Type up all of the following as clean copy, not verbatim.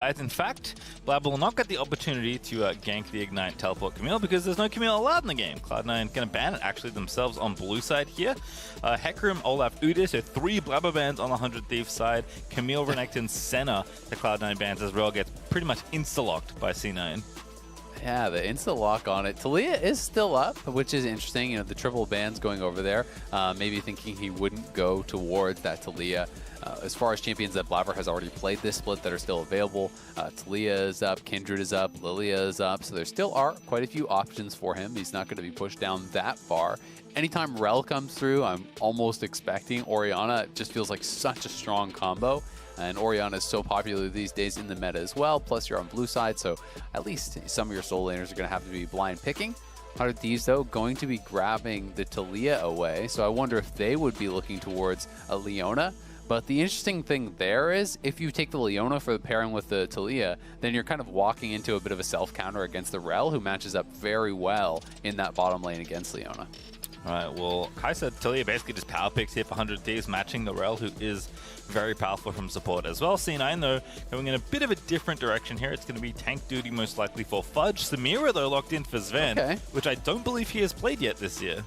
In fact, Blaber will not get the opportunity to gank the Ignite Teleport Camille because there's no Camille allowed in the game. Cloud9 going to ban it actually themselves on blue side here. Hecarim, Olaf, Udyr, so 3 Blaber bans on the 100 Thieves side. Camille, Renekton, Senna, the Cloud9 bans as Rell gets pretty much insta-locked by C9. Yeah, the insta-lock on it. Taliyah is still up, which is interesting. You know, the triple bans going over there. Maybe thinking he wouldn't go towards that Taliyah. As far as champions that Blaber has already played this split that are still available, Taliyah is up, Kindred is up, Lilia is up, so there still are quite a few options for him. He's not going to be pushed down that far. Anytime Rell comes through, I'm almost expecting Orianna. It just feels like such a strong combo. And Orianna is so popular these days in the meta as well. Plus, you're on blue side, so at least some of your soul laners are going to have to be blind picking. 100 Thieves, though, going to be grabbing the Taliyah away, so I wonder if they would be looking towards a Leona. But the interesting thing there is, if you take the Leona for the pairing with the Taliyah, then you're kind of walking into a bit of a self-counter against the Rell, who matches up very well in that bottom lane against Leona. All right, well, Kaisa Taliyah basically just power picks here for 100 Thieves, matching the Rell, who is very powerful from support as well. C9, though, going in a bit of a different direction here. It's going to be tank duty most likely for Fudge. Samira, though, locked in for Zven, which I don't believe he has played yet this year.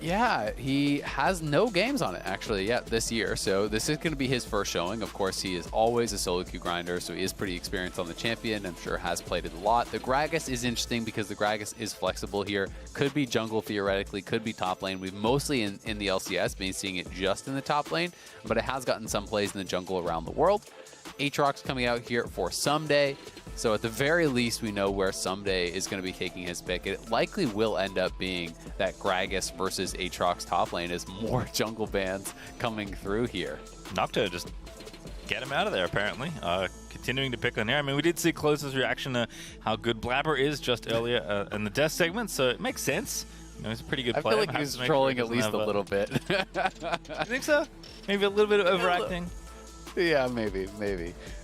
Yeah, he has no games on it, actually, yet this year. So this is going to be his first showing. Of course, he is always a solo queue grinder, so he is pretty experienced on the champion. I'm sure has played it a lot. The Gragas is interesting because the Gragas is flexible here. Could be jungle, theoretically. Could be top lane. We've mostly in the LCS been seeing it just in the top lane, but it has gotten some plays in the jungle around the world. Aatrox coming out here for Ssumday. So at the very least, we know where Ssumday is going to be taking his pick. It likely will end up being that Gragas versus Aatrox top lane as more jungle bans coming through here. Nocto just get him out of there, apparently. Continuing to pick on here. I mean, we did see Close's reaction to how good Blaber is just earlier in the death segment, so it makes sense. You know, he's a pretty good player. I feel like he was trolling at least a little bit. You think so? Maybe a little bit of overacting? Yeah, maybe.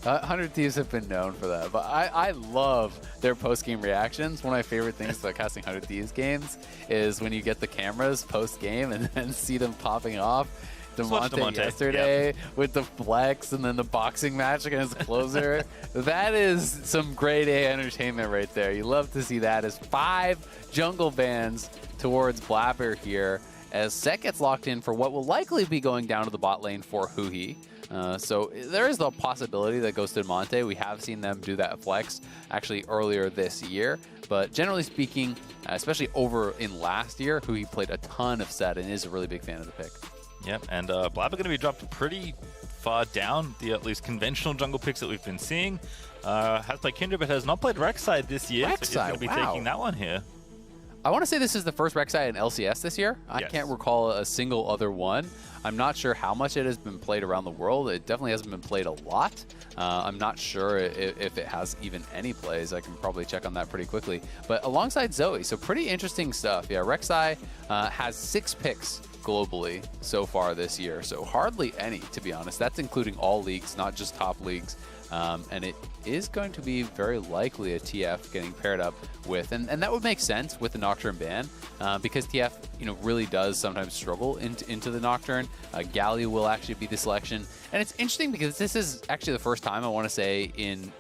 100 Thieves have been known for that, but I love their post-game reactions. One of my favorite things about casting 100 Thieves games is when you get the cameras post-game and then see them popping off. Damonte yesterday with the flex and then the boxing match against Closer. That is some grade A entertainment right there. You love to see that as 5 jungle bans towards Blaber here as Sett gets locked in for what will likely be going down to the bot lane for Huhi. So there is the possibility that goes to Damonte. We have seen them do that flex actually earlier this year. But generally speaking, especially over in last year, Huhi played a ton of Sett and is a really big fan of the pick. Yep, and Blaber going to be dropped pretty far down the at least conventional jungle picks that we've been seeing. Has played Kindred, but has not played Rek'Sai this year. So he's going to be taking that one here. I want to say this is the first Rek'Sai in LCS this year. Yes. I can't recall a single other one. I'm not sure how much it has been played around the world. It definitely hasn't been played a lot. I'm not sure if it has even any plays. I can probably check on that pretty quickly. But alongside Zoe, so pretty interesting stuff. Yeah, Rek'Sai has 6 picks globally so far this year. So hardly any, to be honest. That's including all leagues, not just top leagues. And it is going to be very likely a TF getting paired up with, and that would make sense with the Nocturne ban, because TF, you know, really does sometimes struggle into the Nocturne. Galio will actually be the selection, and it's interesting because this is actually the first time I want to say in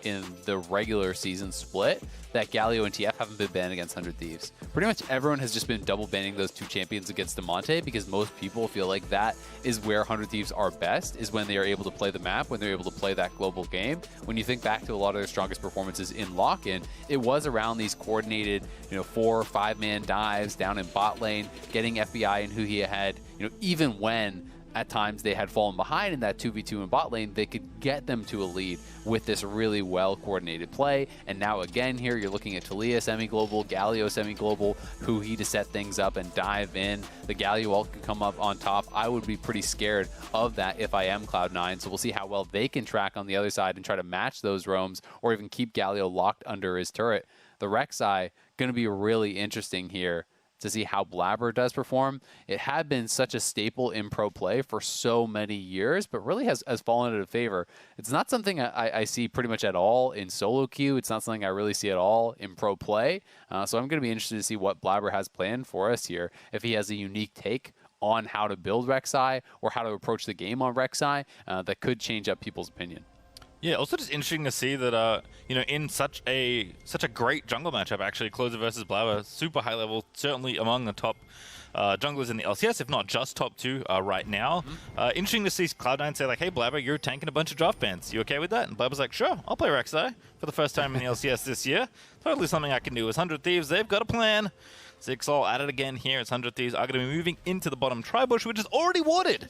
the regular season split that Galio and TF haven't been banned against 100 Thieves. Pretty much everyone has just been double banning those 2 champions against Damonte because most people feel like that is where 100 Thieves are best, is when they are able to play the map, when they're able to play that global game. When you think back to a lot of their strongest performances in lock-in, it was around these coordinated, you know, 4 or 5-man dives down in bot lane, getting FBI and Huhi ahead, you know, even when at times they had fallen behind in that 2v2 in bot lane, they could get them to a lead with this really well-coordinated play. And now again here, you're looking at Taliyah semi-global, Galio semi-global, Huhi to set things up and dive in. The Galio ult can come up on top. I would be pretty scared of that if I am Cloud9, so we'll see how well they can track on the other side and try to match those roams or even keep Galio locked under his turret. The Rek'Sai going to be really interesting here to see how Blaber does perform. It had been such a staple in pro play for so many years, but really has fallen out of favor. It's not something I see pretty much at all in solo queue. It's not something I really see at all in pro play. So I'm going to be interested to see what Blaber has planned for us here, if he has a unique take on how to build Rek'Sai or how to approach the game on Rek'Sai that could change up people's opinion. Yeah, also just interesting to see that, you know, in such a great jungle matchup, actually, Closer versus Blaber, super high level, certainly among the top junglers in the LCS, if not just top 2 right now. Interesting to see Cloud9 say, like, hey, Blaber, you're tanking a bunch of draft bans. You okay with that? And Blaber's like, sure, I'll play Rek'Sai for the first time in the LCS this year. Totally something I can do. It's 100 Thieves. They've got a plan. 6 all at it again here. It's 100 Thieves are going to be moving into the bottom tri-bush, which is already warded.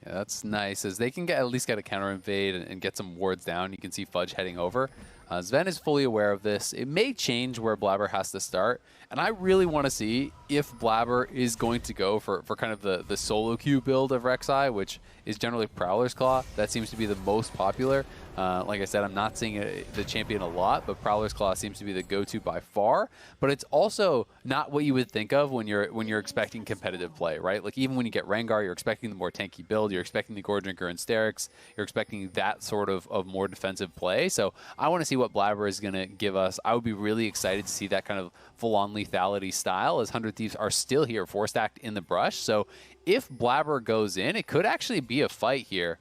Yeah, that's nice, as they can at least get a counter invade and get some wards down. You can see Fudge heading over. Zven is fully aware of this. It may change where Blaber has to start, and I really want to see if Blaber is going to go for kind of the solo queue build of Rek'Sai, which is generally Prowler's Claw. That seems to be the most popular. Like I said, I'm not seeing the champion a lot, but Prowler's Claw seems to be the go-to by far. But it's also not what you would think of when you're expecting competitive play, right? Like even when you get Rengar, you're expecting the more tanky build, you're expecting the Gore Drinker and Sterix, you're expecting that sort of more defensive play. So I want to see what Blaber is going to give us. I would be really excited to see that kind of full-on lethality style, as 100 Thieves are still here, 4-stacked in the brush. So if Blaber goes in, it could actually be a fight here.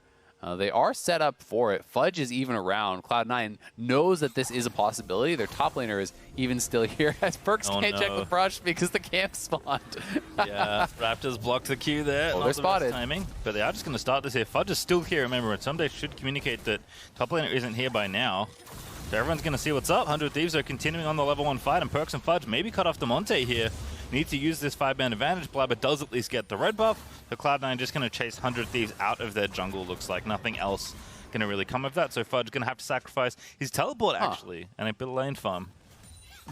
They are set up for it. Fudge is even around. Cloud9 knows that this is a possibility. Their top laner is even still here, as Perkz can't check the brush because the camp spawned. Yeah, Raptors blocked the Q there. Well, they're spotted. Timing, but they are just going to start this here. Fudge is still here, remember, and Ssumday should communicate that top laner isn't here by now. So everyone's going to see what's up. 100 Thieves are continuing on the level 1 fight, and Perkz and Fudge maybe cut off Damonte here. Need to use this 5-man advantage. Blaber does at least get the red buff. So Cloud9 just going to chase 100 Thieves out of their jungle, looks like. Nothing else going to really come of that. So Fudge going to have to sacrifice his teleport, actually, and a bit of lane farm.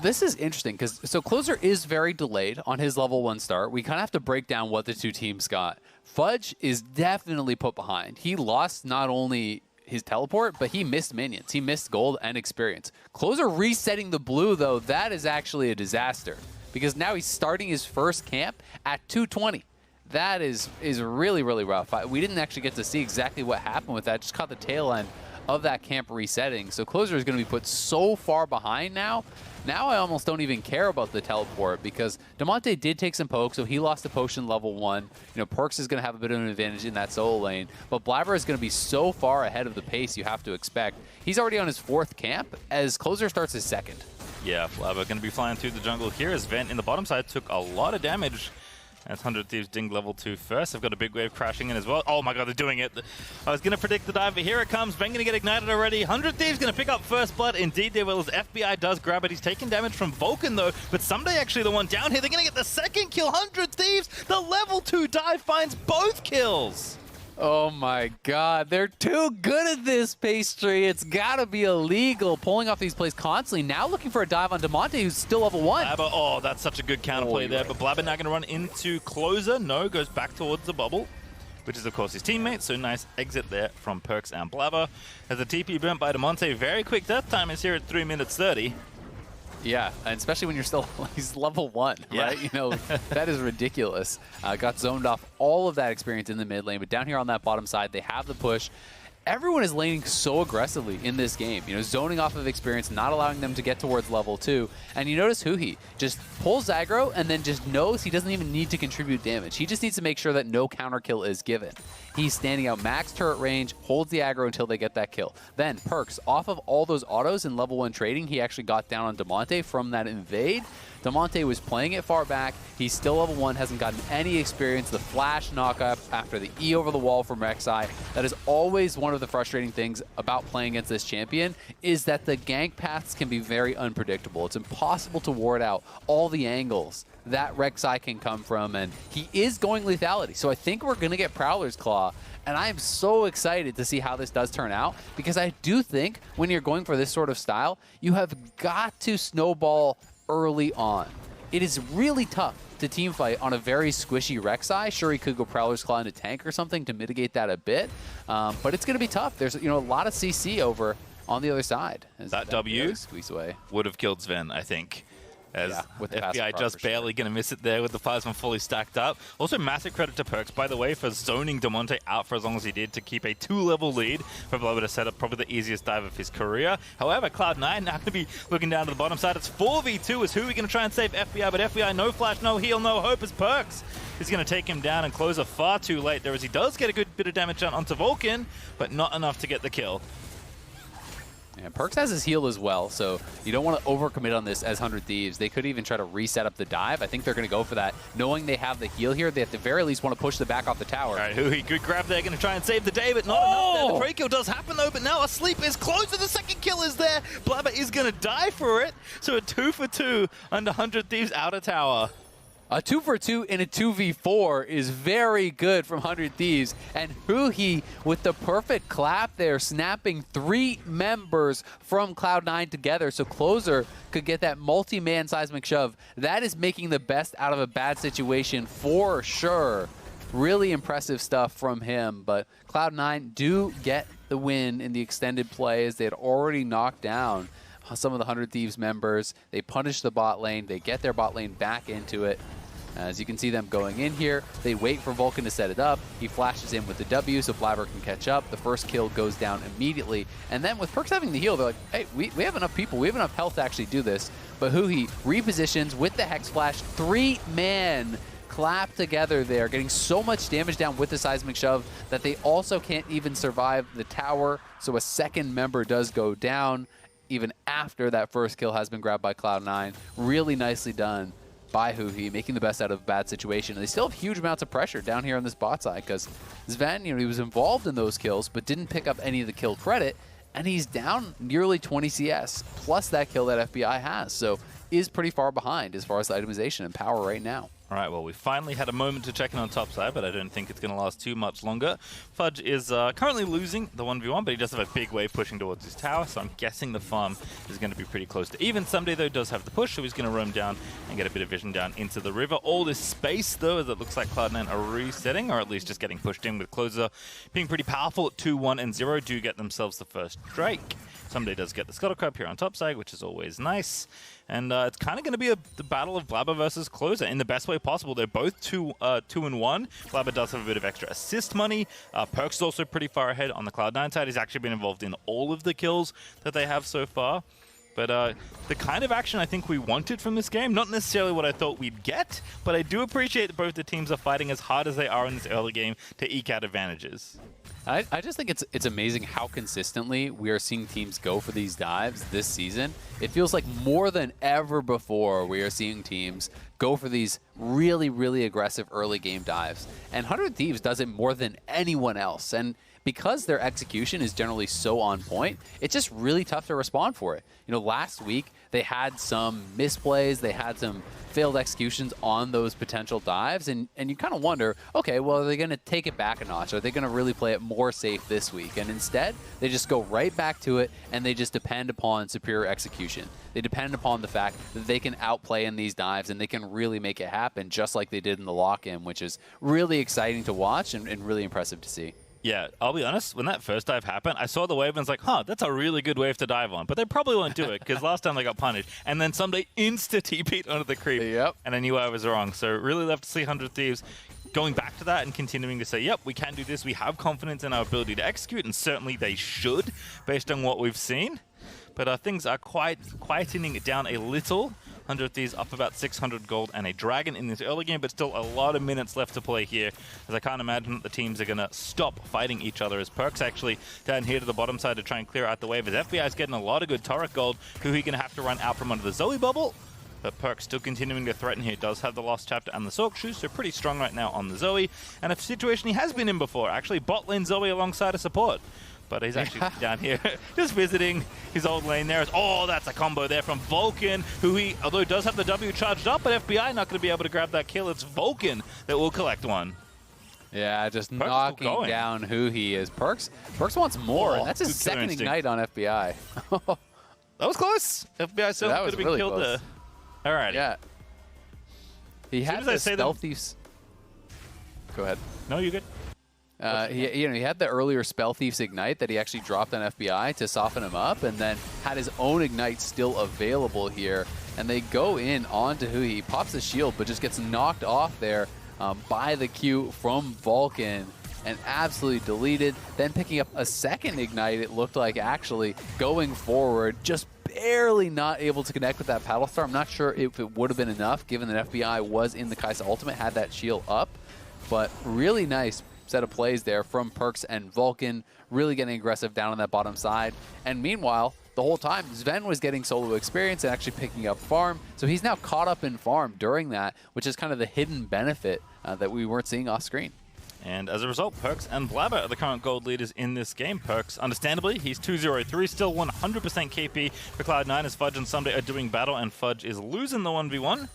This is interesting, because so Closer is very delayed on his level 1 start. We kind of have to break down what the two teams got. Fudge is definitely put behind. He lost not only his teleport, but he missed minions. He missed gold and experience. Closer resetting the blue, though, that is actually a disaster, because now he's starting his first camp at 220. That is really, really rough. We didn't actually get to see exactly what happened with that. Just caught the tail end of that camp resetting. So Closer is going to be put so far behind now. Now I almost don't even care about the teleport, because Damonte did take some poke, so he lost the potion level 1. You know, Perkz is going to have a bit of an advantage in that solo lane, but Blaber is going to be so far ahead of the pace you have to expect. He's already on his 4th camp as Closer starts his 2nd. Yeah, Blaber going to be flying through the jungle here, as Zven in the bottom side took a lot of damage. That's 100 Thieves dinged level 2 first. They've got a big wave crashing in as well. Oh my god, they're doing it. I was going to predict the dive, but here it comes. Zven going to get ignited already. 100 Thieves going to pick up first blood. Indeed they will, as FBI does grab it. He's taking damage from Vulcan though, but Ssumday actually the one down here. They're going to get the 2nd kill. 100 Thieves, the level 2 dive finds both kills. Oh my god, they're too good at this, Pastry. It's gotta be illegal, pulling off these plays constantly. Now looking for a dive on Damonte, who's still level 1. Blaber, oh, that's such a good counterplay there, but Blaber now going to run into Closer. No, goes back towards the bubble, which is of course his teammate, so nice exit there from Perkz and Blaber. As the TP burnt by Damonte, very quick death time is here at 3 minutes 30. Yeah, and especially when you're still, he's level 1, right? You know, that is ridiculous. Got zoned off all of that experience in the mid lane, but down here on that bottom side, they have the push. Everyone is laning so aggressively in this game, you know, zoning off of experience, not allowing them to get towards level 2. And you notice Huhi just pulls aggro and then just knows he doesn't even need to contribute damage. He just needs to make sure that no counter kill is given. He's standing out max turret range, holds the aggro until they get that kill. Then Perkz, off of all those autos in level 1 trading, he actually got down on Damonte from that invade. Damonte was playing it far back. He's still level 1, hasn't gotten any experience. The flash knockup after the E over the wall from Rek'Sai. That is always one of the frustrating things about playing against this champion, is that the gank paths can be very unpredictable. It's impossible to ward out all the angles that Rek'Sai can come from, and he is going lethality. So I think we're going to get Prowler's Claw, and I am so excited to see how this does turn out, because I do think when you're going for this sort of style, you have got to snowball early on. It is really tough to teamfight on a very squishy Rek'Sai. Sure, he could go Prowler's Claw into tank or something to mitigate that a bit, but it's going to be tough. There's, you know, a lot of CC over on the other side. That W squeeze away would have killed Zven, I think. as with the FBI just barely going to miss it there with the plasma fully stacked up. Also, massive credit to Perkz, by the way, for zoning Damonte out for as long as he did to keep a 2-level lead for Blaber to set up probably the easiest dive of his career. However, Cloud9 now going to be looking down to the bottom side. It's 4v2 as Huhi going to try and save FBI, but FBI no flash, no heal, no hope as Perkz is going to take him down and close it far too late there as he does get a good bit of damage done onto Vulcan, but not enough to get the kill. Yeah, Perkz has his heal as well, so you don't want to overcommit on this as 100 Thieves. They could even try to reset up the dive. I think they're going to go for that. Knowing they have the heal here, they at the very least want to push the back off the tower. All right, Huhi, good grab there, going to try and save the day, but not enough there. The pre-kill does happen though, but now a sleep is closer. The second kill is there. Blaber is going to die for it, so a 2 for 2 under 100 Thieves outer tower. A 2 for 2 in a 2v4 is very good from 100 Thieves. And Huhi with the perfect clap there, snapping 3 members from Cloud9 together. So Closer could get that multi-man seismic shove. That is making the best out of a bad situation for sure. Really impressive stuff from him. But Cloud9 do get the win in the extended play as they had already knocked down some of the 100 Thieves members. They punish the bot lane. They get their bot lane back into it. As you can see them going in here, they wait for Vulcan to set it up. He flashes in with the W so Blaber can catch up. The first kill goes down immediately. And then with Perkz having the heal, they're like, hey, we have enough people. We have enough health to actually do this. But Huhi repositions with the Hex Flash. 3-man clap together there, getting so much damage down with the seismic shove that they also can't even survive the tower. So a second member does go down even after that first kill has been grabbed by Cloud9. Really nicely done by Huhi, making the best out of a bad situation. And they still have huge amounts of pressure down here on this bot side because Zven, he was involved in those kills, but didn't pick up any of the kill credit. And he's down nearly 20 CS, plus that kill that FBI has. So is pretty far behind as far as the itemization and power right now. All right, well, we finally had a moment to check in on top side, but I don't think it's going to last too much longer. Fudge is currently losing the 1v1, but he does have a big wave pushing towards his tower, so I'm guessing the farm is going to be pretty close to even. Ssumday, though, does have the push, so he's going to roam down and get a bit of vision down into the river. All this space, though, as it looks like Cloud9 are resetting, or at least just getting pushed in with Closer being pretty powerful at 2-1 and 0, do get themselves the first Drake. Ssumday does get the Scuttle Crab here on top side, which is always nice. And it's kind of going to be the battle of Blaber versus Closer in the best way possible. They're both 2-1. Blaber does have a bit of extra assist money. Perkz is also pretty far ahead on the Cloud9 side. He's actually been involved in all of the kills that they have so far. But the kind of action I think we wanted from this game, not necessarily what I thought we'd get, but I do appreciate that both the teams are fighting as hard as they are in this early game to eke out advantages. I just think it's amazing how consistently we are seeing teams go for these dives this season. It feels like more than ever before we are seeing teams go for these really, really aggressive early game dives. And 100 Thieves does it more than anyone else. And because their execution is generally so on point, it's just really tough to respond for it. You know, last week they had some misplays, they had some failed executions on those potential dives, and you kind of wonder, okay, well, are they going to take it back a notch? Are they going to really play it more safe this week? And instead, they just go right back to it, and they just depend upon superior execution. They depend upon the fact that they can outplay in these dives, and they can really make it happen, just like they did in the lock-in, which is really exciting to watch and really impressive to see. Yeah, I'll be honest, when that first dive happened, I saw the wave and was like, huh, that's a really good wave to dive on. But they probably won't do it, because last time they got punished. And then Ssumday insta-TP'd onto the creep. Yep. And I knew I was wrong. So really love to see 100 Thieves going back to that and continuing to say, yep, we can do this. We have confidence in our ability to execute, and certainly they should, based on what we've seen. But things are quietening it down a little. 100 Thieves up about 600 gold and a dragon in this early game, but still a lot of minutes left to play here, as I can't imagine that the teams are going to stop fighting each other, as Perkz actually down here to the bottom side to try and clear out the wave, as FBI is getting a lot of good turret gold. Huhi going to have to run out from under the Zoe bubble, but Perkz still continuing to threaten here. Does have the Lost Chapter and the Sork Shoes, so pretty strong right now on the Zoe, and a situation he has been in before, actually bot lane Zoe alongside a support. But he's actually down here just visiting his old lane there. Oh, that's a combo there from Vulcan, who he, although does have the W charged up, but FBI not going to be able to grab that kill. It's Vulcan that will collect one. Yeah, just Perkz knocking down Huhi is Perkz. Perkz wants more, and that's his second ignite on FBI. That was close. FBI still could have been really killed there. All right. Yeah. He had the stealth Thieves. Go ahead. No, you're good. He had the earlier Spell Thief's Ignite that he actually dropped on FBI to soften him up, and then had his own Ignite still available here. and they go in onto Huhi. He pops the shield, but just gets knocked off there by the Q from Vulcan and absolutely deleted. Then picking up a second Ignite, it looked like, actually going forward, just barely not able to connect with that Paddle Star. I'm not sure if it would have been enough, given that FBI was in the Kaisa ultimate, had that shield up. But really nice set of plays there from Perkz and Vulcan, really getting aggressive down on that bottom side. And meanwhile, the whole time, Zven was getting solo experience and actually picking up farm. So he's now caught up in farm during that, which is kind of the hidden benefit that we weren't seeing off screen. And as a result, Perkz and Blaber are the current gold leaders in this game. Perkz, understandably, he's 2-0-3, still 100% KP for Cloud9 as Fudge and Ssumday are doing battle, and Fudge is losing the 1v1.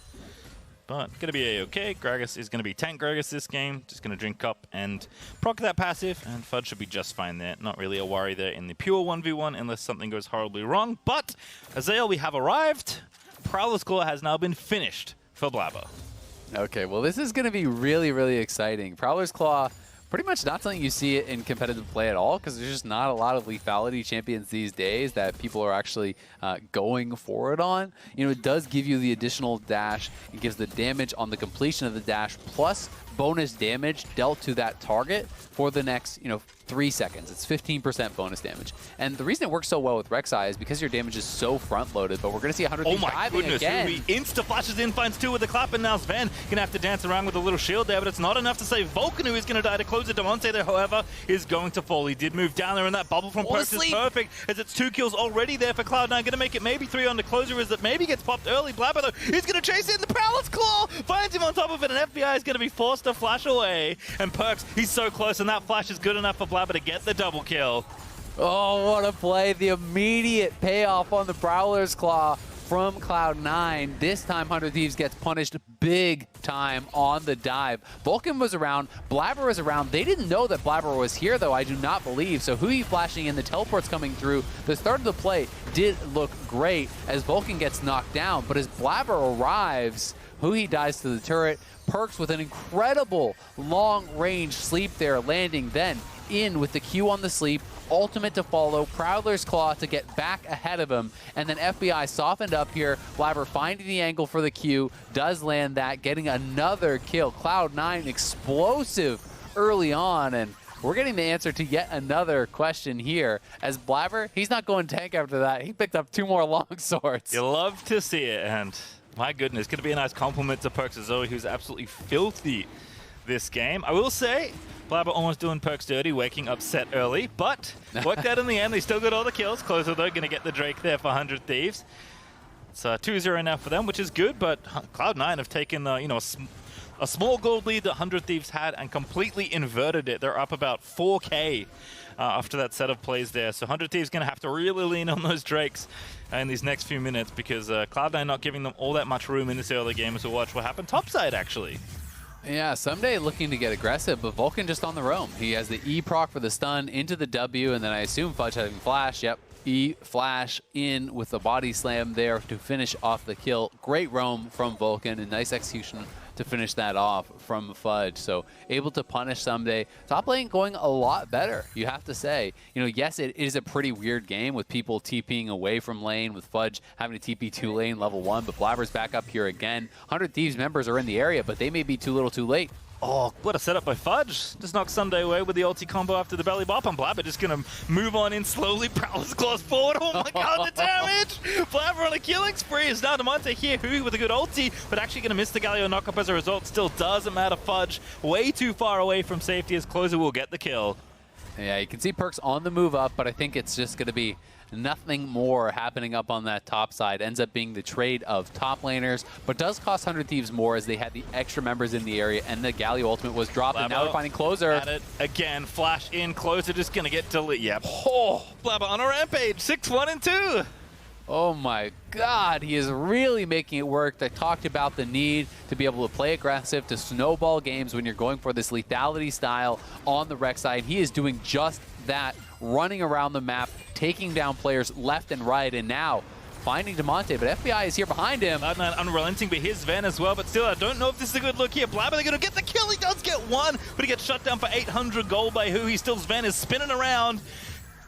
But going to be a-okay. Gragas is going to be tank Gragas this game. Just going to drink up and proc that passive, and Fudge should be just fine there. Not really a worry there in the pure 1v1 unless something goes horribly wrong. But Azael, we have arrived. Prowler's Claw has now been finished for Blaber. Okay, well, this is going to be really, really exciting. Prowler's Claw, pretty much not something you see it in competitive play at all, because there's just not a lot of lethality champions these days that people are actually going for it on. You know, it does give you the additional dash. It gives the damage on the completion of the dash, plus bonus damage dealt to that target for the next, 3 seconds. It's 15% bonus damage. And the reason it works so well with Rek'Sai is because your damage is so front-loaded, but we're going to see 100 Oh my goodness, again. Huhi insta-flashes in, finds 2 with the clap, and now Zven going to have to dance around with a little shield there, but it's not enough to save Vulcan, who is going to die to close it. Damonte there, however, is going to fall. He did move down there, and that bubble from Perkz is perfect, as it's 2 kills already there for Cloud9. Going to make it maybe 3 on the closer, as that maybe gets popped early. Blaber, though, is going to chase it in the Prowler's Claw, finds him on top of it, and FBI is going to be forced to flash away. And Perkz, he's so close, and that flash is good enough for Blaber to get the double kill. Oh, what a play. The immediate payoff on the Prowler's Claw from Cloud9. This time, 100 Thieves gets punished big time on the dive. Vulcan was around. Blaber was around. They didn't know that Blaber was here, though, I do not believe. So Huhi flashing in, the teleports coming through. The start of the play did look great as Vulcan gets knocked down. But as Blaber arrives, Huhi dies to the turret. Perkz with an incredible long-range sleep there, landing then in with the Q on the sleep, ultimate to follow, Prowler's Claw to get back ahead of him, and then FBI softened up here. Blaber finding the angle for the Q, does land that, getting another kill. Cloud9 explosive early on, and we're getting the answer to yet another question here. As Blaber, he's not going tank after that. He picked up 2 more long swords. You love to see it, and my goodness, going to be a nice compliment to Perkz Zoe, who's absolutely filthy this game. I will say, Blaber almost doing Perkz dirty, waking up Sett early, but worked out in the end. They still got all the kills. Closer, though, going to get the Drake there for 100 Thieves. It's 2-0 now for them, which is good, but Cloud9 have taken, a small gold lead that 100 Thieves had and completely inverted it. They're up about 4K after that set of plays there. So 100 Thieves going to have to really lean on those Drakes in these next few minutes, because Cloud9 not giving them all that much room in this early game, as we'll watch what happened topside, actually. Yeah, Ssumday looking to get aggressive, but Vulcan just on the roam. He has the E proc for the stun into the W, and then I assume Fudge having flash. Yep, E flash in with the body slam there to finish off the kill. Great roam from Vulcan, and nice execution to finish that off from Fudge. So able to punish Ssumday. Top lane going a lot better, you have to say. Yes, it is a pretty weird game with people TPing away from lane, with Fudge having to TP 2 lane level 1, but Blaber's back up here again. 100 Thieves members are in the area, but they may be too little too late. Oh, what a setup by Fudge. Just knocks Ssumday away with the ulti combo after the belly bop, and Blaber just going to move on in slowly. Prowler's Claws forward. Oh my god, the damage! Blaber on a killing spree. Is now Damonte here, Huhi with a good ulti, but actually going to miss the Galio knockup as a result. Still doesn't matter. Fudge way too far away from safety, as Closer will get the kill. Yeah, you can see Perkz on the move up, but I think it's just going to be nothing more happening up on that top side. Ends up being the trade of top laners, but does cost 100 Thieves more as they had the extra members in the area, and the Galio ultimate was dropped, and now they're finding Closer. At it again, flash in, Closer just going to get deleted. Yep. Oh, Blaber on a rampage, 6-1 and 2. Oh my god, he is really making it work. I talked about the need to be able to play aggressive, to snowball games when you're going for this lethality style on the Rek'Sai, and he is doing just that, running around the map, taking down players left and right, and now finding Damonte, but FBI is here behind him. Cloud9 unrelenting, but here's Zven as well, but still, I don't know if this is a good look here. Blaber, they're going to get the kill. He does get one, but he gets shut down for 800 gold by Huhi. Still, Zven is spinning around,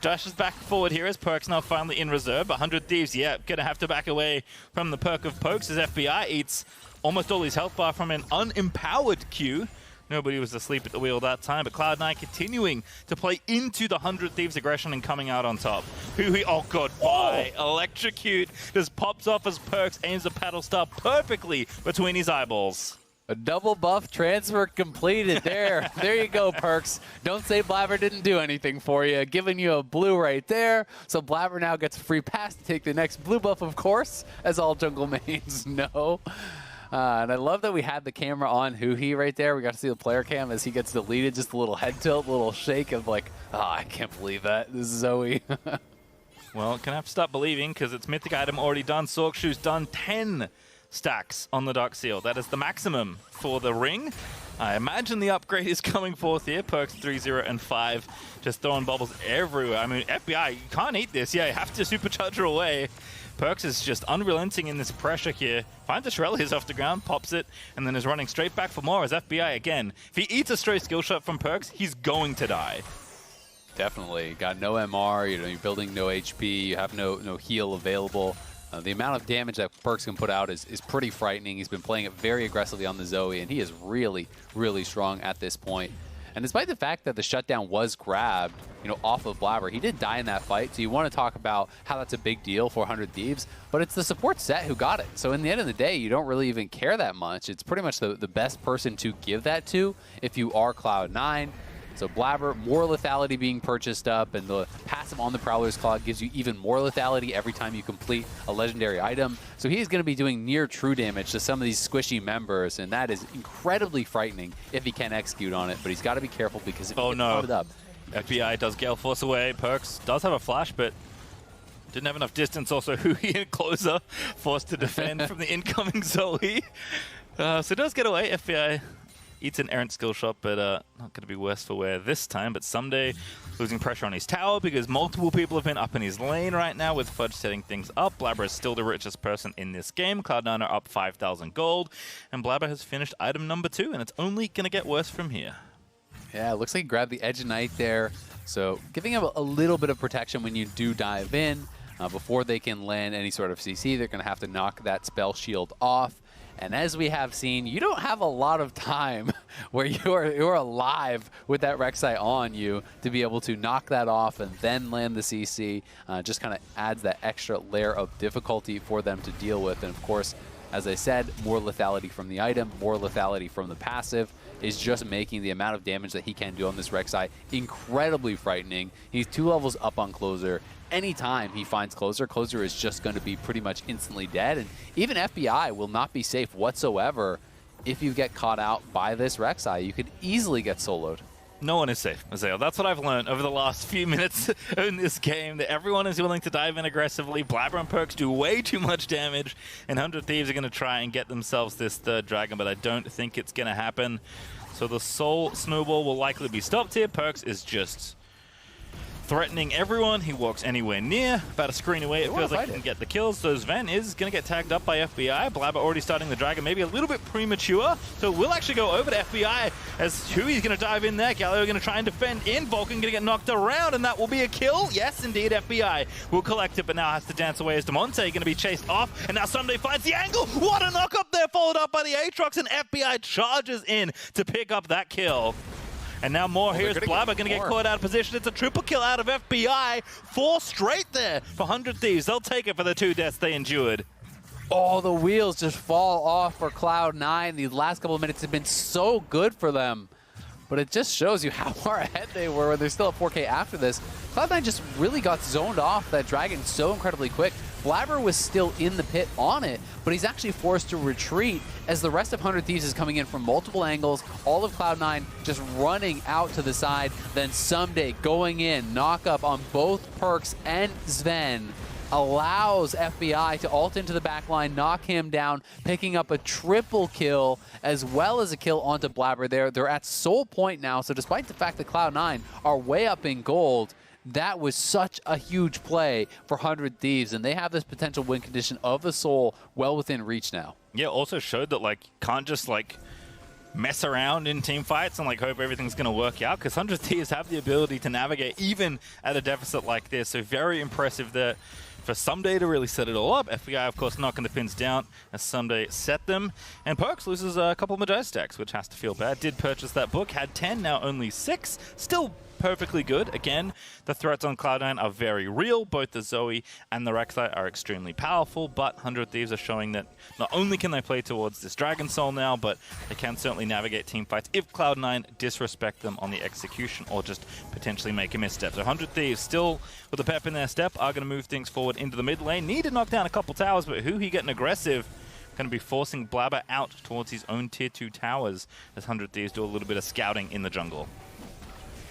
dashes back forward here as Perkz now finally in reserve. 100 Thieves, yeah, gonna have to back away from the perk of Pokes as FBI eats almost all his health bar from an unempowered Q. Nobody was asleep at the wheel that time, but Cloud9 continuing to play into the 100 Thieves aggression and coming out on top. Huhi, oh god, bye. Electrocute just pops off as Perkz aims the paddle star perfectly between his eyeballs. A double buff transfer completed there. There you go, Perkz. Don't say Blaber didn't do anything for you. Giving you a blue right there. So Blaber now gets a free pass to take the next blue buff, of course, as all jungle mains know. And I love that we had the camera on Huhi right there. We got to see the player cam as he gets deleted. Just a little head tilt, a little shake of like, oh, I can't believe that. This is Zoe. Well, gonna have to stop believing because it's mythic item already done. Sork Shoe's done 10 stacks on the Dark Seal. That is the maximum for the ring. I imagine the upgrade is coming forth here. Perkz 3-0 and 5, just throwing bubbles everywhere. I mean, FBI, you can't eat this. Yeah, you have to supercharge her away. Perkz is just unrelenting in this pressure here. Finds a Shrellius off the ground, pops it, and then is running straight back for more as FBI again. If he eats a stray skill shot from Perkz, he's going to die. Definitely. Got no MR, you know, you're building no HP, you have no heal available. The amount of damage that Perkz can put out is pretty frightening. He's been playing it very aggressively on the Zoe, and he is really, really strong at this point. And despite the fact that the shutdown was grabbed, you know, off of Blaber, he did die in that fight. So you want to talk about how that's a big deal for 100 Thieves, but it's the support Sett who got it. So in the end of the day, you don't really even care that much. It's pretty much the best person to give that to if you are Cloud9. So Blaber, more lethality being purchased up, and the passive on the Prowler's Claw gives you even more lethality every time you complete a legendary item. So he is going to be doing near true damage to some of these squishy members, and that is incredibly frightening if he can execute on it. But he's got to be careful because if he gets loaded up... FBI does Gale Force away. Perkz does have a flash, but didn't have enough distance. Also, Huhi and Closer forced to defend from the incoming Zoe. So it does get away. FBI eats an errant skill shot, but not going to be worse for wear this time. But Ssumday losing pressure on his tower because multiple people have been up in his lane right now with Fudge setting things up. Blaber is still the richest person in this game. Cloud9 are up 5,000 gold, and Blaber has finished item number 2, and it's only going to get worse from here. Yeah, it looks like he grabbed the Edge of Night there. So giving him a little bit of protection when you do dive in. Before they can land any sort of CC, they're going to have to knock that spell shield off. And as we have seen, you don't have a lot of time where you're alive with that Rek'Sai on you to be able to knock that off and then land the CC. Just kind of adds that extra layer of difficulty for them to deal with. And of course, as I said, more lethality from the item, more lethality from the passive is just making the amount of damage that he can do on this Rek'Sai incredibly frightening. He's 2 levels up on Closer. Anytime he finds Closer, Closer is just going to be pretty much instantly dead. And even FBI will not be safe whatsoever if you get caught out by this Rek'Sai. You could easily get soloed. No one is safe, Azael. That's what I've learned over the last few minutes in this game, that everyone is willing to dive in aggressively. Blaber and Perkz do way too much damage, and 100 Thieves are going to try and get themselves this third dragon, but I don't think it's going to happen. So the Soul Snowball will likely be stopped here. Perkz is just threatening everyone. He walks anywhere near, about a screen away. It feels like he can get the kills. So Zven is going to get tagged up by FBI. Blaber already starting the dragon, maybe a little bit premature. So we'll actually go over to FBI as Huhi's going to dive in there. Galio going to try and defend in. Vulcan going to get knocked around, and that will be a kill. Yes, indeed, FBI will collect it, but now has to dance away as Damonte going to be chased off. And now Ssumday finds the angle. What a knock up there, followed up by the Aatrox, and FBI charges in to pick up that kill. And now more. Here's Blaber going to get caught out of position. It's a triple kill out of FBI. 4 straight there for 100 Thieves. They'll take it for the 2 deaths they endured. Oh, the wheels just fall off for Cloud9. These last couple of minutes have been so good for them. But it just shows you how far ahead they were when they're still at 4K after this. Cloud9 just really got zoned off that dragon so incredibly quick. Blaber was still in the pit on it, but he's actually forced to retreat as the rest of 100 Thieves is coming in from multiple angles. All of Cloud9 just running out to the side. Then Ssumday going in, knock up on both Perkz and Zven. Allows FBI to ult into the backline, knock him down, picking up a triple kill as well as a kill onto Blaber there. They're at soul point now, so despite the fact that Cloud9 are way up in gold, that was such a huge play for 100 Thieves, and they have this potential win condition of the soul well within reach now. Yeah, also showed that, like, can't just, like, mess around in team fights and like hope everything's going to work out, because 100 Thieves have the ability to navigate even at a deficit like this. So very impressive there for Ssumday to really set it all up. FBI, of course, knocking the pins down as Ssumday set them. And Perkz loses a couple of Magi stacks, which has to feel bad. Did purchase that book, had 10, now only 6. Still perfectly good. Again, the threats on Cloud9 are very real. Both the Zoe and the Rek'Sai are extremely powerful, but 100 Thieves are showing that not only can they play towards this Dragon Soul now, but they can certainly navigate team fights if Cloud9 disrespect them on the execution or just potentially make a misstep. So 100 Thieves still with a pep in their step are going to move things forward into the mid lane. Need to knock down a couple towers, but Huhi getting aggressive. Going to be forcing Blaber out towards his own tier 2 towers as 100 Thieves do a little bit of scouting in the jungle.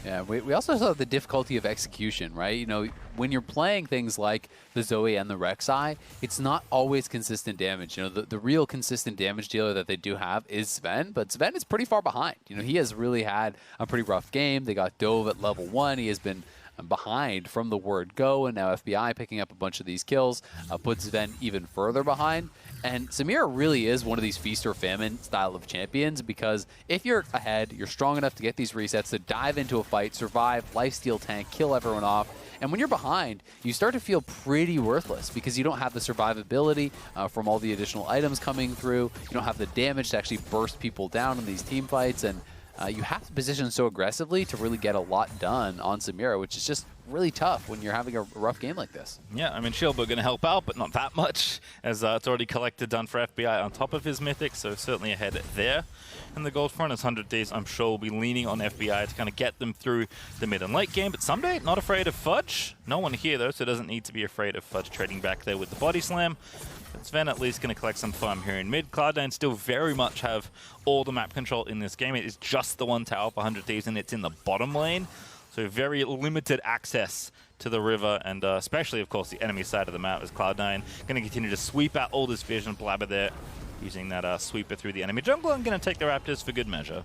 Yeah, we also saw the difficulty of execution, right? You know, when you're playing things like the Zoe and the Rek'Sai, it's not always consistent damage. You know, the real consistent damage dealer that they do have is Zven, but Zven is pretty far behind. You know, he has really had a pretty rough game. They got dove at level 1. He has been behind from the word go, and now FBI picking up a bunch of these kills puts Zven even further behind. And Samira really is one of these feast or famine style of champions, because if you're ahead, you're strong enough to get these resets, to dive into a fight, survive, lifesteal tank, kill everyone off. And when you're behind, you start to feel pretty worthless because you don't have the survivability from all the additional items coming through. You don't have the damage to actually burst people down in these team fights. And you have to position so aggressively to really get a lot done on Samira, which is just really tough when you're having a rough game like this. Yeah, I mean, Shieldbug going to help out, but not that much, as it's already collected done for FBI on top of his Mythic, so certainly ahead there. And the gold front is 100 Thieves, I'm sure, will be leaning on FBI to kind of get them through the mid and late game. But Ssumday, not afraid of Fudge. No one here, though, so doesn't need to be afraid of Fudge trading back there with the body slam. But Zven at least going to collect some farm here in mid. Cloud9 still very much have all the map control in this game. It is just the one tower for 100 Thieves, and it's in the bottom lane. So very limited access to the river, and especially, of course, the enemy side of the map, as Cloud9 going to continue to sweep out all this vision. Blaber there using that sweeper through the enemy jungle, and going to take the Raptors for good measure.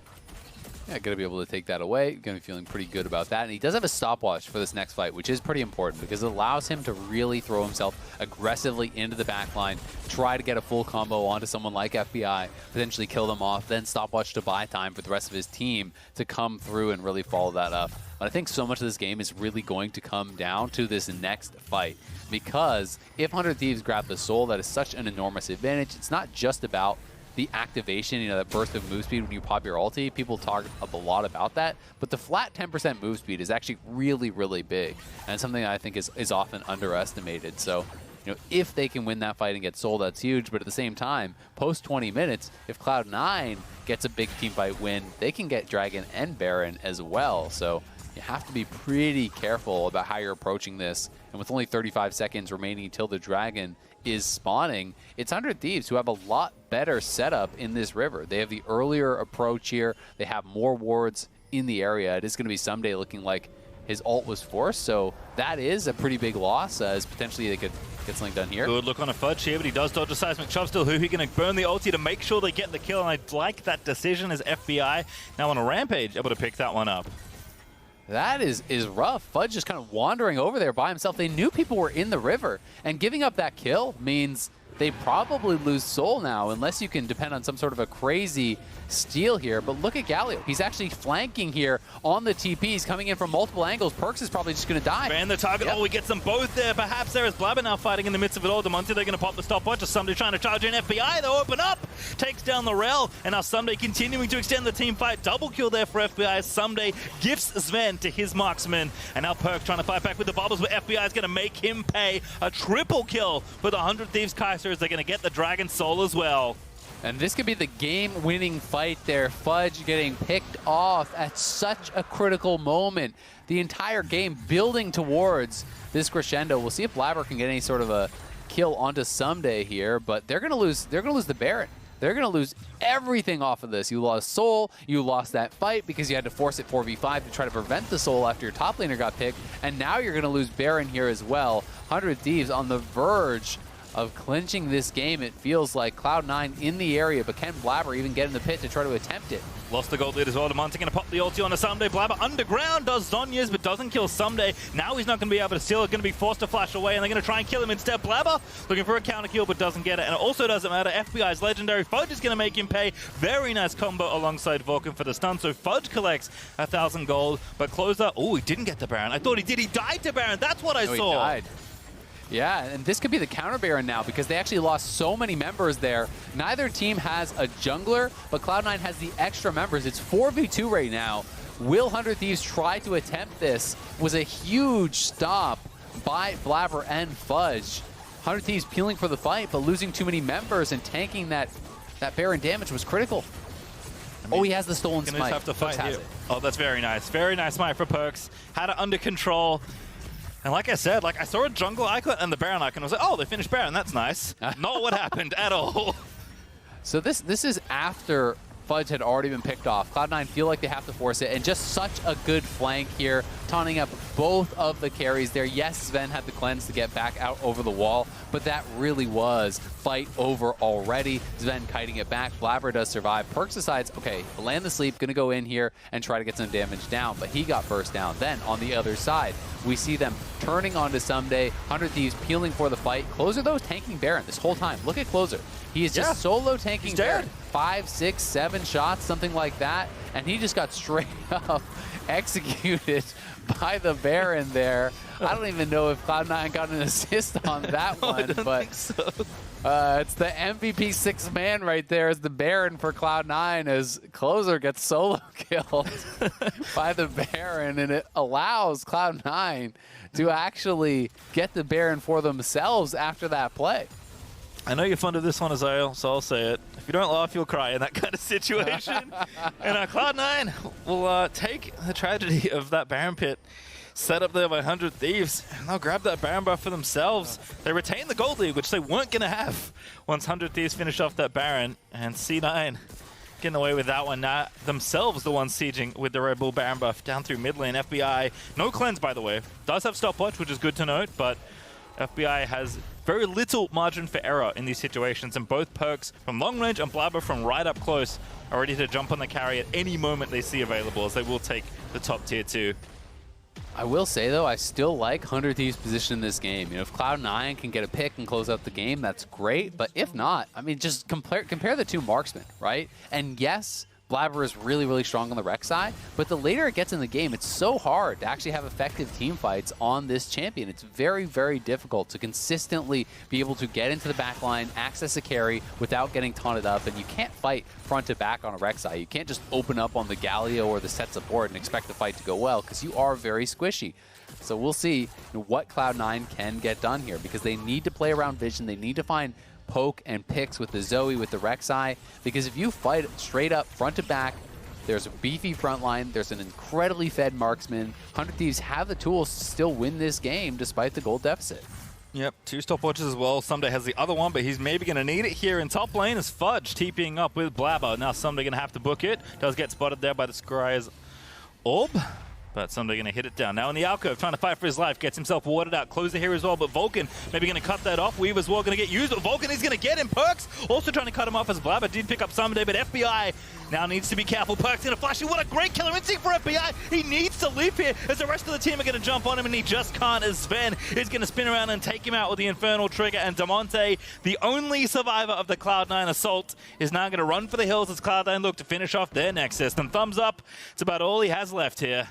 Yeah, going to be able to take that away. Going to be feeling pretty good about that. And he does have a stopwatch for this next fight, which is pretty important because it allows him to really throw himself aggressively into the backline, try to get a full combo onto someone like FBI, potentially kill them off, then stopwatch to buy time for the rest of his team to come through and really follow that up. But I think so much of this game is really going to come down to this next fight, because if 100 Thieves grab the soul, that is such an enormous advantage. It's not just about the activation, you know, that burst of move speed when you pop your ulti. People talk a lot about that, but the flat 10% move speed is actually really, really big, and something that I think is often underestimated. So, you know, if they can win that fight and get soul, that's huge. But at the same time, post 20 minutes, if Cloud9 gets a big team fight win, they can get Dragon and Baron as well. So you have to be pretty careful about how you're approaching this. And with only 35 seconds remaining until the Dragon is spawning, it's 100 Thieves who have a lot better setup in this river. They have the earlier approach here. They have more wards in the area. It is going to be Ssumday looking like his ult was forced, so that is a pretty big loss, as potentially they could get something done here. Good look on a Fudge here, but he does dodge a seismic chop. Still, Huhi going to burn the ulti to make sure they get the kill, and I like that decision as FBI now on a rampage able to pick that one up. That is rough. Fudge just kind of wandering over there by himself. They knew people were in the river, and giving up that kill means they probably lose soul now, unless you can depend on some sort of a crazy steal here. But look at Galio. He's actually flanking here on the TPs, coming in from multiple angles. Perkz is probably just going to die. And the target, yep. Oh, he gets them both there. Perhaps there is Blaber now fighting in the midst of it all. Damonte, they're going to pop the stopwatch. Ssumday trying to charge in FBI. They'll open up. Takes down the Rell. And now Ssumday continuing to extend the team fight. Double kill there for FBI. Ssumday gifts Zven to his marksman. And now Perkz trying to fight back with the bubbles, but FBI is going to make him pay a triple kill for the 100 Thieves Kaisa, as they're going to get the Dragon Soul as well. And this could be the game-winning fight there. Fudge getting picked off at such a critical moment. The entire game building towards this crescendo. We'll see if Blaber can get any sort of a kill onto Ssumday here, but they're gonna lose the Baron. They're gonna lose everything off of this. You lost soul, you lost that fight because you had to force it 4v5 to try to prevent the soul after your top laner got picked, and now you're gonna lose Baron here as well. 100 Thieves on the verge of clinching this game. It feels like Cloud9 in the area, but can Blaber even get in the pit to try to attempt it? Lost the gold lead as well. Damonte going to pop the ulti on a Ssumday. Blaber underground does Zhonya's, but doesn't kill Ssumday. Now he's not going to be able to steal it. Going to be forced to flash away, and they're going to try and kill him instead. Blaber looking for a counter kill, but doesn't get it. And it also doesn't matter. FBI's legendary. Fudge is going to make him pay. Very nice combo alongside Vulcan for the stun. So Fudge collects 1,000 gold, but Closer, oh, he didn't get the Baron. I thought he did. He died to Baron. That's what I saw. He died. Yeah, and this could be the counter Baron now because they actually lost so many members there. Neither team has a jungler, but Cloud9 has the extra members. It's 4v2 right now. Will 100 Thieves try to attempt this? Was a huge stop by Blaber and Fudge. 100 Thieves peeling for the fight, but losing too many members and tanking that Baron damage was critical. I mean, he has the stolen smite. Have to fight here. Oh, that's very nice. Very nice smite for Perkz. Had it under control. And like I said, I saw a jungle icon and the Baron icon. I was like, oh, they finished Baron. That's nice. Not what happened at all. So this is after Fudge had already been picked off. Cloud9 feel like they have to force it, and just such a good flank here, taunting up both of the carries there. Yes, Zven had the cleanse to get back out over the wall, but that really was fight over already. Zven kiting it back. Blaber does survive. Perkz decides, okay, land the sleep, gonna go in here and try to get some damage down, but he got burst down. Then on the other side, we see them turning onto Ssumday. 100 Thieves peeling for the fight. Closer, though, tanking Baron this whole time. Look at Closer. He is just solo tanking Baron. 5, 6, 7 shots, something like that. And he just got straight up executed by the Baron there. I don't even know if Cloud9 got an assist on that one. I don't think so. It's the MVP 6th man right there as the Baron for Cloud9 as Closer gets solo killed by the Baron, and it allows Cloud9 to actually get the Baron for themselves after that play. I know you're fond of this one, Azael, so I'll say it. If you don't laugh, you'll cry in that kind of situation. And Cloud9 will take the tragedy of that Baron pit set up there by 100 Thieves, and they'll grab that Baron buff for themselves. They retain the gold lead, which they weren't going to have once 100 Thieves finish off that Baron, and C9 getting away with that one. Now themselves the ones sieging with the Red Bull Baron buff down through mid lane. FBI, no cleanse by the way, does have stopwatch, which is good to note, but FBI has very little margin for error in these situations, and both Perkz from long range and Blaber from right up close are ready to jump on the carry at any moment they see available, as they will take the top tier 2. I will say, though, I still like 100 Thieves' position in this game. You know, if Cloud9 can get a pick and close out the game, that's great. But if not, I mean, just compare the two marksmen, right? And yes, Blaber is really, really strong on the Rek'Sai, but the later it gets in the game, it's so hard to actually have effective team fights on this champion. It's very, very difficult to consistently be able to get into the back line, access a carry without getting taunted up, and you can't fight front to back on a Rek'Sai. You can't just open up on the Galio or the Sett support and expect the fight to go well, because you are very squishy. So we'll see what Cloud9 can get done here, because they need to play around vision. They need to find poke and picks with the Zoe, with the Rek'Sai, because if you fight straight up front to back, there's a beefy front line, there's an incredibly fed marksman. 100 Thieves have the tools to still win this game despite the gold deficit. Yep, 2 stopwatches as well. Ssumday has the other one, but he's maybe going to need it here in top lane as Fudge TPing up with Blaber. Now Ssumday going to have to book it. Does get spotted there by the Scryer's orb, but Ssumday going to hit it down. Now in the alcove, trying to fight for his life, gets himself warded out. Closer here as well, but Vulcan maybe going to cut that off. Weave as well going to get used, but Vulcan is going to get him. Perkz also trying to cut him off as Blaber did pick up Ssumday, but FBI now needs to be careful. Perkz going to flash in. What a great killer instinct for FBI. He needs to leap here as the rest of the team are going to jump on him, and he just can't, as Zven is going to spin around and take him out with the Infernal Trigger. And Damonte, the only survivor of the Cloud9 assault, is now going to run for the hills as Cloud9 look to finish off their Nexus. And thumbs up, it's about all he has left here.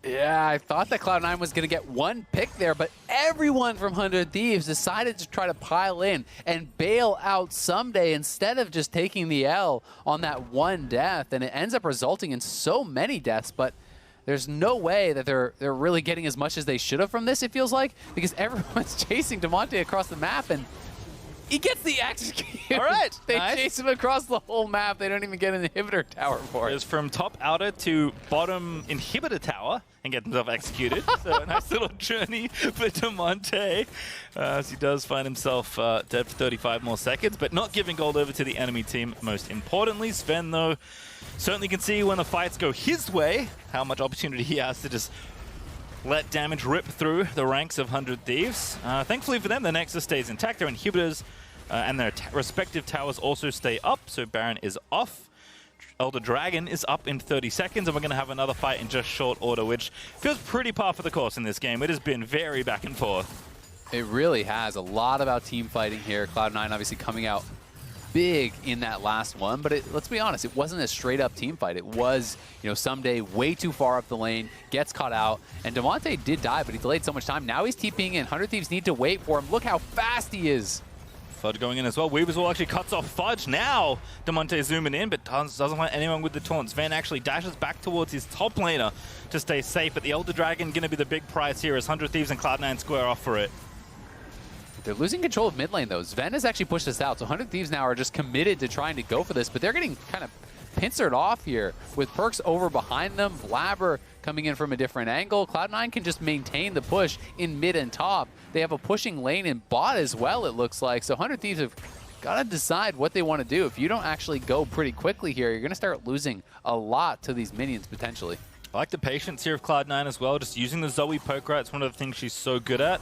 Yeah, I thought that Cloud9 was going to get one pick there, but everyone from 100 Thieves decided to try to pile in and bail out Ssumday instead of just taking the L on that one death, and it ends up resulting in so many deaths, but there's no way that they're really getting as much as they should have from this, it feels like, because everyone's chasing Damonte across the map, and he gets the execute. All right. They nice. chase him across the whole map. They don't even get an inhibitor tower for it. It's from top outer to bottom inhibitor tower and get himself executed. So a nice little journey for Damonte as he does find himself dead for 35 more seconds, but not giving gold over to the enemy team. Most importantly, Zven, though, certainly can see when the fights go his way how much opportunity he has to just let damage rip through the ranks of 100 Thieves. Thankfully for them, the Nexus stays intact. Their inhibitors and their respective towers also stay up, so Baron is off. Elder Dragon is up in 30 seconds, and we're going to have another fight in just short order, which feels pretty par for the course in this game. It has been very back and forth. It really has. A lot about team fighting here. Cloud9 obviously coming out big in that last one, but let's be honest, it wasn't a straight-up team fight. It was, Ssumday way too far up the lane, gets caught out, and Damonte did die, but he delayed so much time. Now he's TPing in. 100 Thieves need to wait for him. Look how fast he is. Fudge going in as well. Weavers will actually cuts off Fudge. Now Damonte zooming in, but doesn't want anyone with the taunt. Zven actually dashes back towards his top laner to stay safe, but the Elder Dragon going to be the big prize here as 100 Thieves and Cloud9 square off for it. They're losing control of mid lane, though. Zven has actually pushed this out, so 100 Thieves now are just committed to trying to go for this, but they're getting kind of pincered off here with Perkz over behind them, Blaber coming in from a different angle. Cloud9 can just maintain the push in mid and top. They have a pushing lane in bot as well, it looks like, so 100 Thieves have got to decide what they want to do. If you don't actually go pretty quickly here, you're going to start losing a lot to these minions potentially. I like the patience here of Cloud9 as well, just using the Zoe poke right. It's one of the things she's so good at.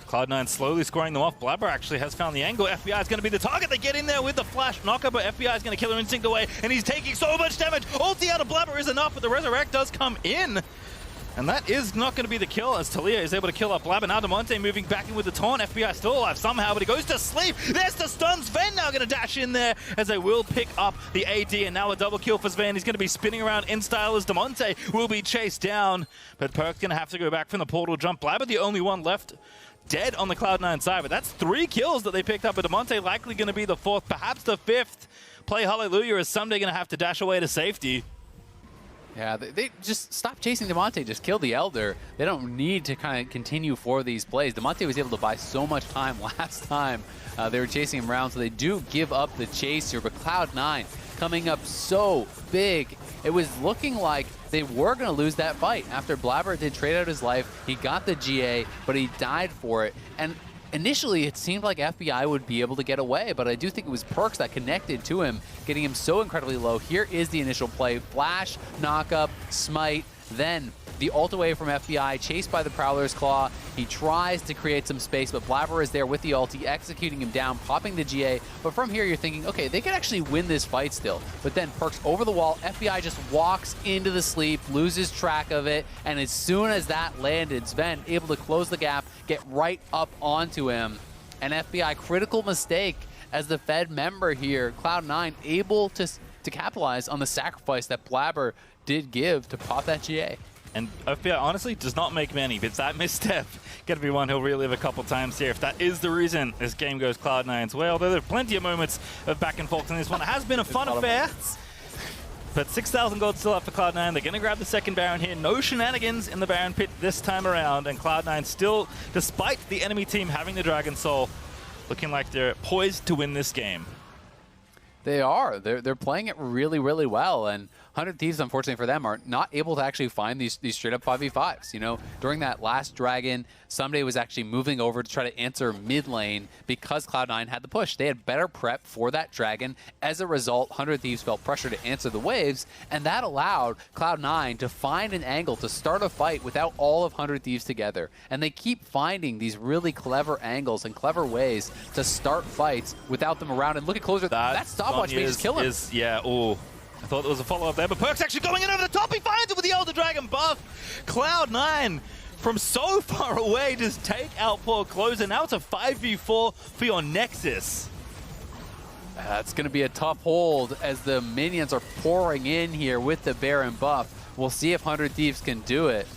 Cloud9 slowly scoring them off. Blaber actually has found the angle. FBI is going to be the target. They get in there with the flash knocker, but FBI is going to kill her instinct away, and he's taking so much damage. Ulti out of Blaber is enough, but the Resurrect does come in. And that is not going to be the kill, as Taliyah is able to kill up Blaber. Now Damonte moving back in with the taunt. FBI still alive somehow, but he goes to sleep. There's the stun. Zven now going to dash in there, as they will pick up the AD, and now a double kill for Zven. He's going to be spinning around in style as Damonte will be chased down, but Perkz going to have to go back from the portal jump. Blaber the only one left dead on the Cloud9 side, but that's 3 kills that they picked up, but Damonte likely going to be the 4th, perhaps the 5th. Play Hallelujah, as Ssumday going to have to dash away to safety. Yeah, they just stop chasing Damonte, just kill the Elder. They don't need to kind of continue for these plays. Damonte was able to buy so much time last time they were chasing him around, so they do give up the chase here, but Cloud9 coming up so big. It was looking like they were going to lose that fight. After Blaber did trade out his life, he got the GA, but he died for it. And initially, it seemed like FBI would be able to get away, but I do think it was Perkz that connected to him, getting him so incredibly low. Here is the initial play. Flash, knock-up, smite, then the ult away from FBI, chased by the Prowler's Claw. He tries to create some space, but Blaber is there with the ulti, executing him down, popping the GA. But from here, you're thinking, okay, they could actually win this fight still. But then Perkz over the wall, FBI just walks into the sleep, loses track of it, and as soon as that landed, Zven able to close the gap, get right up onto him. And FBI, critical mistake as the Fed member here, Cloud9 able to capitalize on the sacrifice that Blaber did give to pop that GA. And FBI honestly does not make many, but it's that misstep going to be one he'll relive a couple times here if that is the reason this game goes Cloud9's way. Although there are plenty of moments of back and forth in this one. It has been a fun affair. But 6,000 gold still up for Cloud9. They're going to grab the second Baron here. No shenanigans in the Baron pit this time around. And Cloud9 still, despite the enemy team having the Dragon Soul, looking like they're poised to win this game. They are. They're playing it really, really well. And 100 Thieves, unfortunately for them, are not able to actually find these straight-up 5v5s. You know, during that last Dragon, Ssumday was actually moving over to try to answer mid lane because Cloud9 had the push. They had better prep for that Dragon. As a result, 100 Thieves felt pressure to answer the waves, and that allowed Cloud9 to find an angle to start a fight without all of 100 Thieves together. And they keep finding these really clever angles and clever ways to start fights without them around. And look at closer. That stopwatch may just kill him. Yeah, oh. I thought there was a follow-up there, but Perkz actually going in over the top. He finds it with the Elder Dragon buff. Cloud9 from so far away just take out poor Closer. Now it's a 5v4 for your Nexus. It's going to be a tough hold as the minions are pouring in here with the Baron buff. We'll see if 100 Thieves can do it.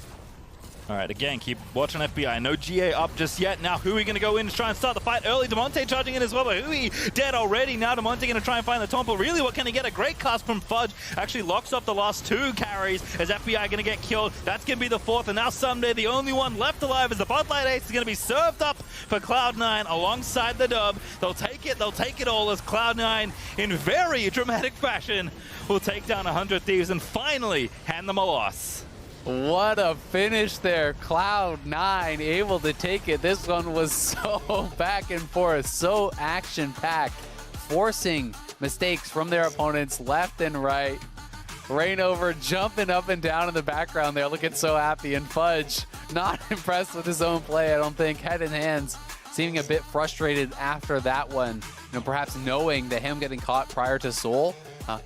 All right, again, keep watching FBI. No GA up just yet. Now Huhi going to go in and try and start the fight early. Damonte charging in as well, but Huhi dead already. Now Damonte going to try and find the taunt, but really what can he get? A great cast from Fudge. Actually locks up the last 2 carries as FBI going to get killed. That's going to be the 4th, and now Ssumday, the only one left alive, as the bot lane ace is going to be served up for Cloud9 alongside the dub. They'll take it all as Cloud9 in very dramatic fashion will take down 100 Thieves and finally hand them a loss. What a finish there. Cloud9 able to take it. This one was so back and forth, so action-packed, forcing mistakes from their opponents left and right. Rainover jumping up and down in the background there, looking so happy. And Fudge, not impressed with his own play, I don't think. Head in hands, seeming a bit frustrated after that one. You know, perhaps knowing that him getting caught prior to Soul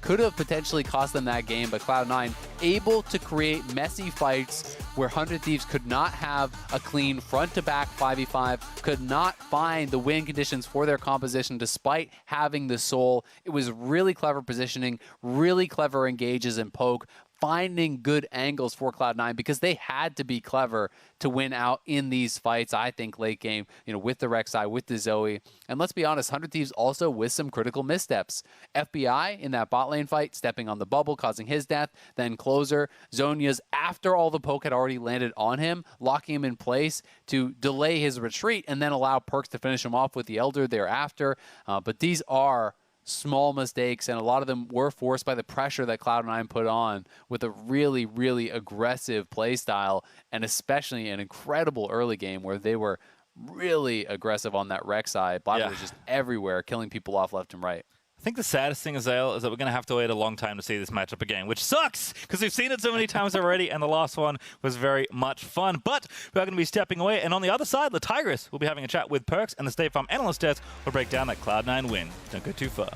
could have potentially cost them that game, but Cloud9 able to create messy fights where 100 Thieves could not have a clean front-to-back 5v5, could not find the win conditions for their composition despite having the Soul. It was really clever positioning, really clever engages and poke, finding good angles for Cloud9 because they had to be clever to win out in these fights, I think, late game, you know, with the Rek'Sai, with the Zoe. And let's be honest, 100 Thieves also with some critical missteps. FBI in that bot lane fight, stepping on the bubble, causing his death, then Closer. Zhonya's, after all the poke had already landed on him, locking him in place to delay his retreat and then allow Perkz to finish him off with the Elder thereafter. But these are small mistakes, and a lot of them were forced by the pressure that Cloud9 put on with a really, really aggressive play style, and especially an incredible early game where they were really aggressive on that Rek'Sai. Blaber was just everywhere, killing people off left and right. I think the saddest thing, Azael, is that we're going to have to wait a long time to see this matchup again, which sucks because we've seen it so many times already, and the last one was very much fun. But we're going to be stepping away, and on the other side, the Tigress will be having a chat with Perkz, and the State Farm Analyst Desk will break down that Cloud9 win. Don't go too far.